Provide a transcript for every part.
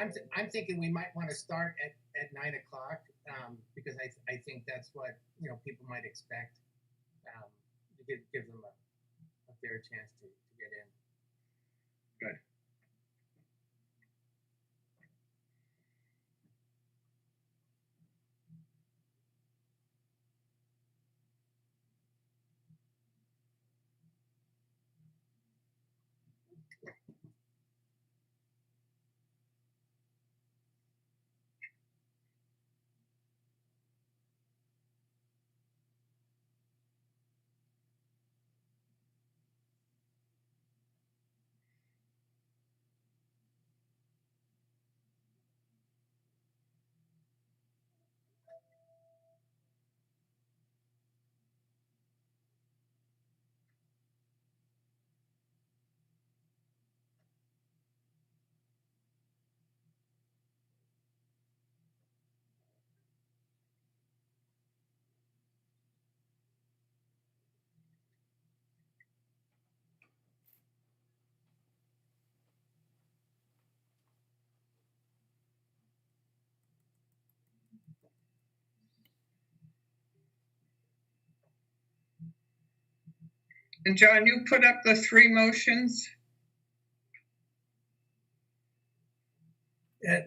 I'm thinking we might want to start at 9 o'clock because I think that's what people might expect to give them a fair chance to get in. Good. And John, you put up the 3 motions?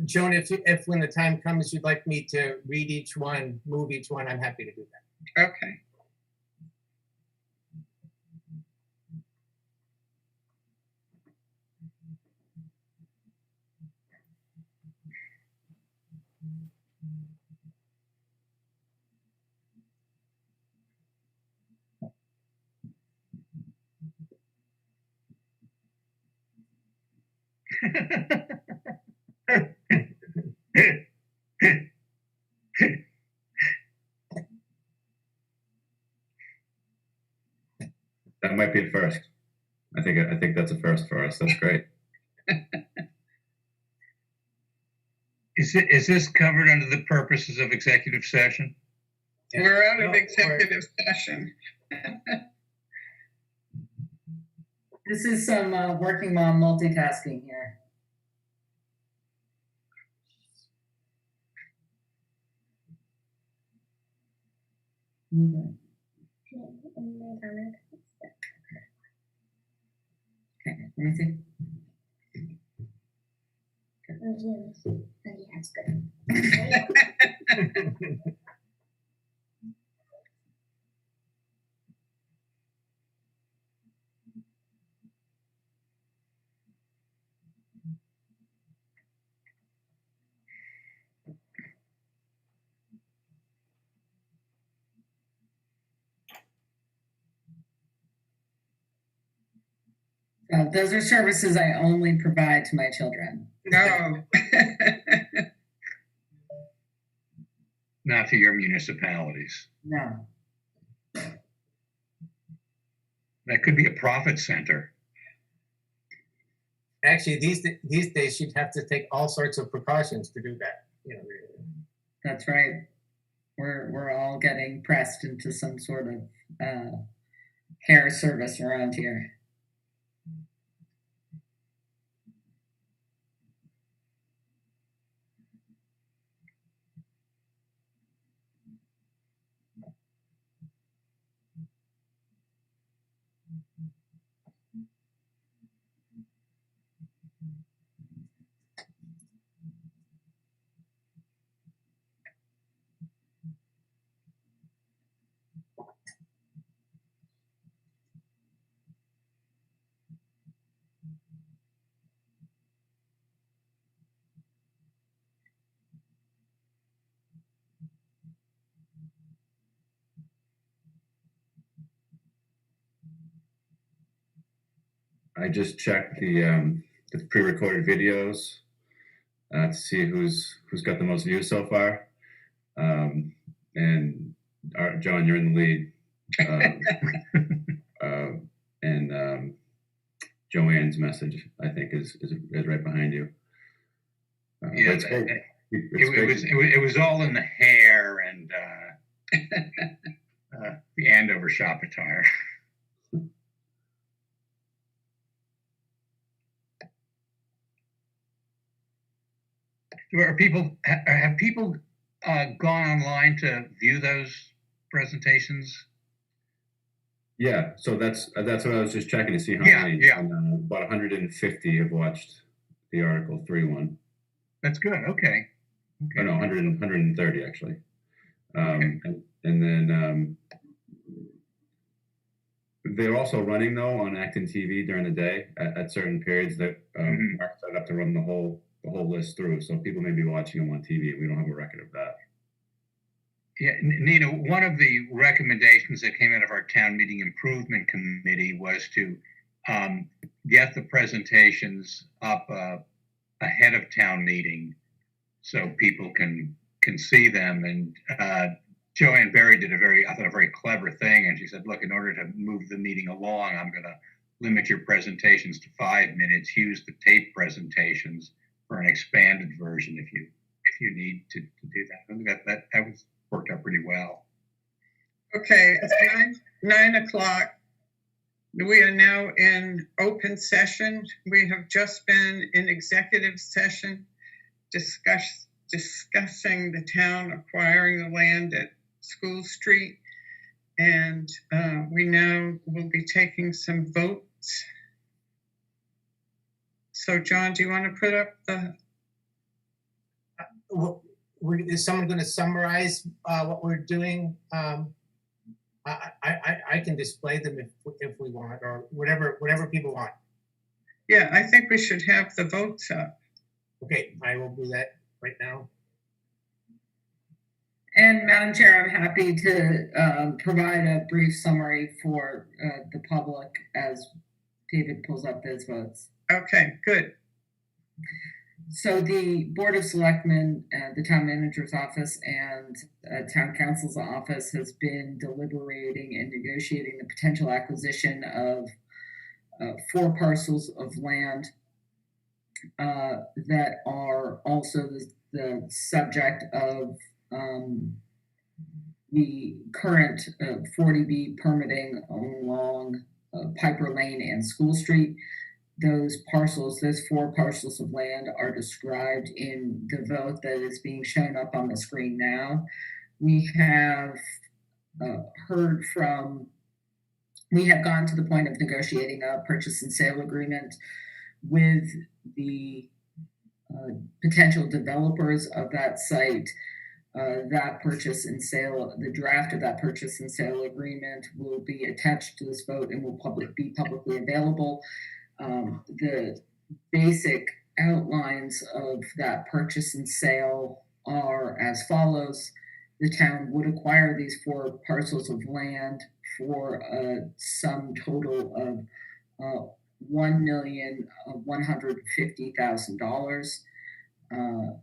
Joan, if when the time comes you'd like me to read each one, move each one, I'm happy to do that. Okay. That might be a first. I think that's a first for us. That's great. Is this covered under the purposes of executive session? Yeah. We're out of executive session. This is some working mom multitasking here. Okay, let me see. Yeah, it's good. Those are services I only provide to my children. No. Not to your municipalities. No. That could be a profit center. Actually, these days you'd have to take all sorts of precautions to do that. That's right. We're all getting pressed into some sort of hair service around here. I just checked the pre-recorded videos to see who's got the most views so far. And John, you're in the lead. And Joanne's message, I think, is right behind you. Yeah, it was all in the hair and the Andover shop attire. Are people have people gone online to view those presentations? Yeah, so that's what I was just checking to see how Yeah, many. yeah. And, about 150 have watched the Article 3 one. That's good. Okay. Or no, 130 actually. And then they're also running though on Acton TV during the day at certain periods that Mark set up to run the whole list through. So people may be watching them on TV. We don't have a record of that. Yeah, Nina, one of the recommendations that came out of our town meeting improvement committee was to get the presentations up ahead of town meeting so people can see them. And Joanne Berry did a very clever thing. And she said, look, in order to move the meeting along, I'm going to limit your presentations to 5 minutes. Use the tape presentations for an expanded version if you need to do that. I think that was worked out pretty well. Okay, it's 9 o'clock. We are now in open session. We have just been in executive session discussing the town acquiring the land at School Street. And we now will be taking some votes. So John, do you want to put up the... Is someone going to summarize what we're doing? I can display them if we want, or whatever people want. Yeah, I think we should have the votes up. Okay, I will do that right now. And Madam Chair, I'm happy to provide a brief summary for the public as David pulls up those votes. Okay, good. So the Board of Selectmen, the Town Manager's Office, and Town Council's Office has been deliberating and negotiating the potential acquisition of 4 parcels of land that are also the subject of the current 40B permitting along Piper Lane and School Street. Those 4 parcels of land are described in the vote that is being shown up on the screen now. We have we have gone to the point of negotiating a purchase and sale agreement with the potential developers of that site. That purchase and sale, the draft of that purchase and sale agreement will be attached to this vote and will be publicly available. The basic outlines of that purchase and sale are as follows. The town would acquire these 4 parcels of land for a sum total of $1,150,000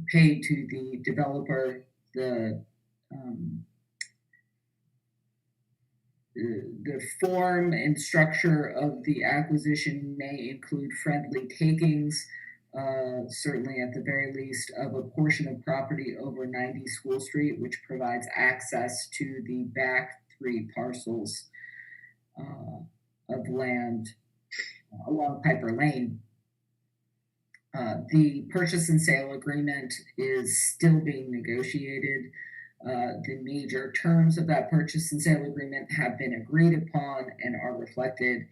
paid to the developer. The form and structure of the acquisition may include friendly takings, certainly at the very least, of a portion of property over 90 School Street, which provides access to the back 3 parcels of land along Piper Lane. The purchase and sale agreement is still being negotiated. The major terms of that purchase and sale agreement have been agreed upon and are reflected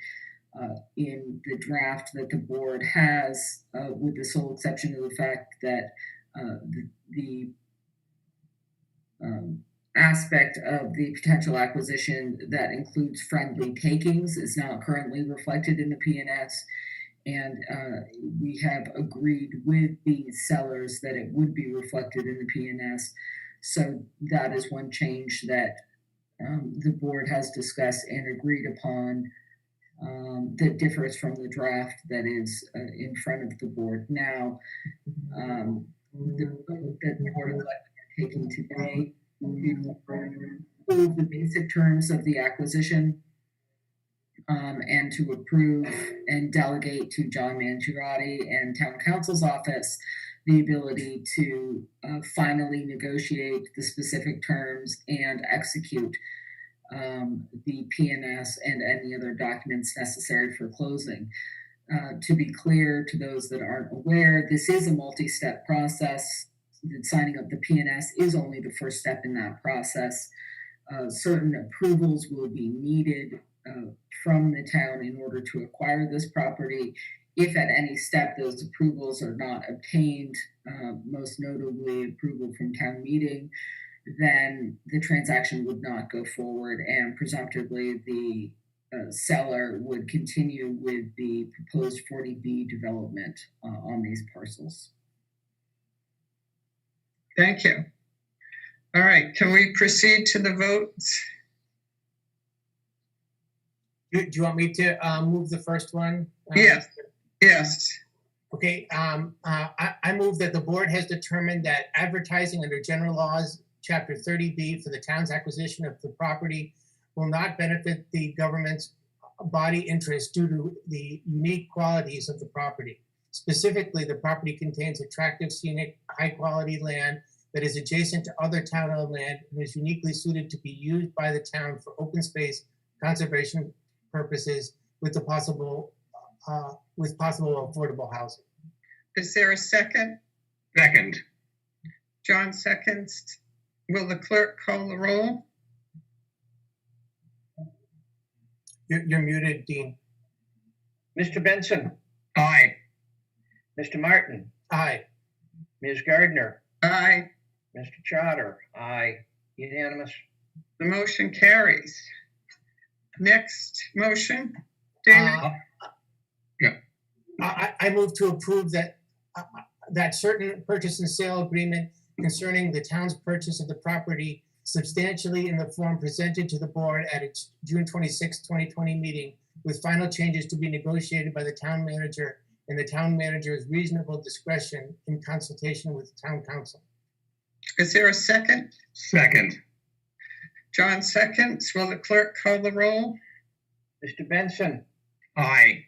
in the draft that the board has, with the sole exception of the fact that the aspect of the potential acquisition that includes friendly takings is not currently reflected in the P&S. And we have agreed with the sellers that it would be reflected in the P&S. So that is one change that the board has discussed and agreed upon that differs from the draft that is in front of the board now. The vote that the board is taking today to approve the basic terms of the acquisition and to approve and delegate to John Mangiarotti and Town Council's office the ability to finally negotiate the specific terms and execute the P&S and any other documents necessary for closing. To be clear to those that aren't aware, this is a multi-step process. The signing of the PNS is only the first step in that process. Certain approvals will be needed from the town in order to acquire this property. If at any step those approvals are not obtained, most notably approval from town meeting, then the transaction would not go forward, and presumptively the seller would continue with the proposed 40B development on these parcels. Thank you. All right, can we proceed to the votes? Do you want me to move the first one? Yes. Yes. Okay, I move that the board has determined that advertising under general laws, chapter 30B for the town's acquisition of the property will not benefit the government's body interest due to the unique qualities of the property. Specifically, the property contains attractive, scenic, high-quality land that is adjacent to other town-owned land and is uniquely suited to be used by the town for open space conservation purposes with possible affordable housing. Is there a second? Second. John seconds. Will the clerk call the roll? You're muted, Dean. Mr. Benson, Aye. Mr. Martin, Aye. Ms. Gardner, Aye. Mr. Trotter, aye, unanimous. The motion carries. Next motion, David? I move to approve that that certain purchase and sale agreement concerning the town's purchase of the property substantially in the form presented to the board at its June 26, 2020 meeting, with final changes to be negotiated by the town manager and the town manager's reasonable discretion in consultation with the town council. Is there a second? Second. John seconds. Will the clerk call the roll? Mr. Benson, Aye.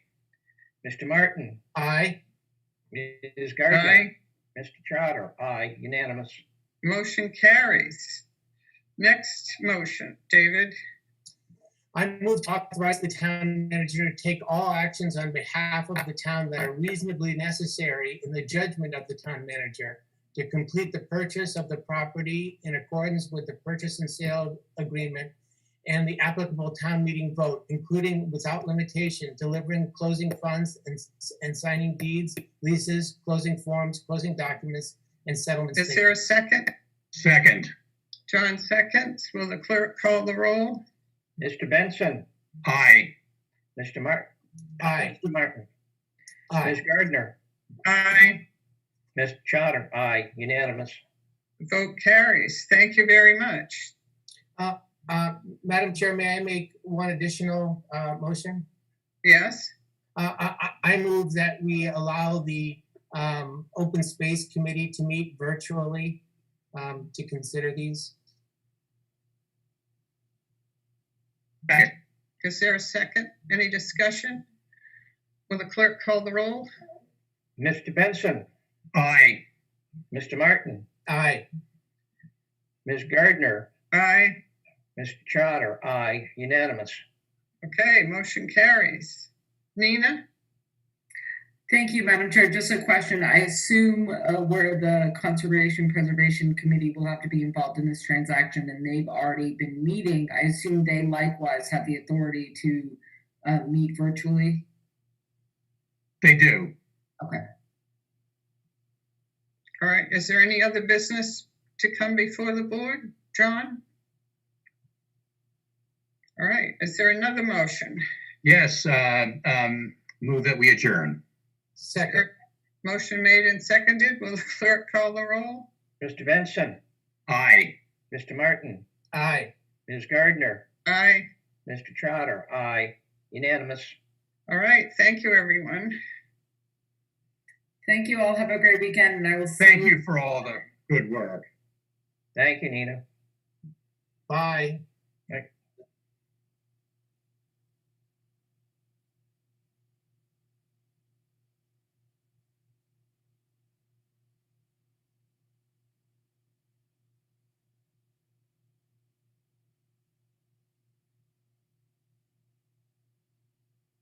Mr. Martin, Aye. Ms. Gardner, Aye. Mr. Trotter, aye, unanimous. Motion carries. Next motion, David? I move to authorize the town manager to take all actions on behalf of the town that are reasonably necessary in the judgment of the town manager to complete the purchase of the property in accordance with the purchase and sale agreement and the applicable town meeting vote, including without limitation, delivering closing funds and signing deeds, leases, closing forms, closing documents, and settlement Is there a statements. second? Second. John seconds. Will the clerk call the roll? Mr. Benson, Aye. Mr. Martin. Aye. Mr. Martin, Aye. Ms. Gardner, Aye. Mr. Trotter, aye, unanimous. The vote carries. Thank you very much. Madam Chair, may I make one additional motion? Yes? I move that we allow the Open Space Committee to meet virtually to consider these. Is there a second? Any discussion? Will the clerk call the roll? Mr. Benson, Aye. Mr. Martin, Aye. Ms. Gardner, Aye. Mr. Trotter, aye, unanimous. Okay, motion carries. Nina? Thank you, Madam Chair. Just a question. I assume where the Conservation Preservation Committee will have to be involved in this transaction, and they've already been meeting. I assume they likewise have the authority to meet virtually. They do. Okay. All right, is there any other business to come before the board? John? All right, is there another motion? Yes, move that we adjourn. Second. Motion made and seconded. Will the clerk call the roll? Mr. Benson, Aye. Mr. Martin, Aye. Ms. Gardner, Aye. Mr. Trotter, aye, unanimous. All right, thank you, everyone. Thank you all. Have a great weekend, and I will see Thank you for all the good work. Thank you, Nina. Bye. Right.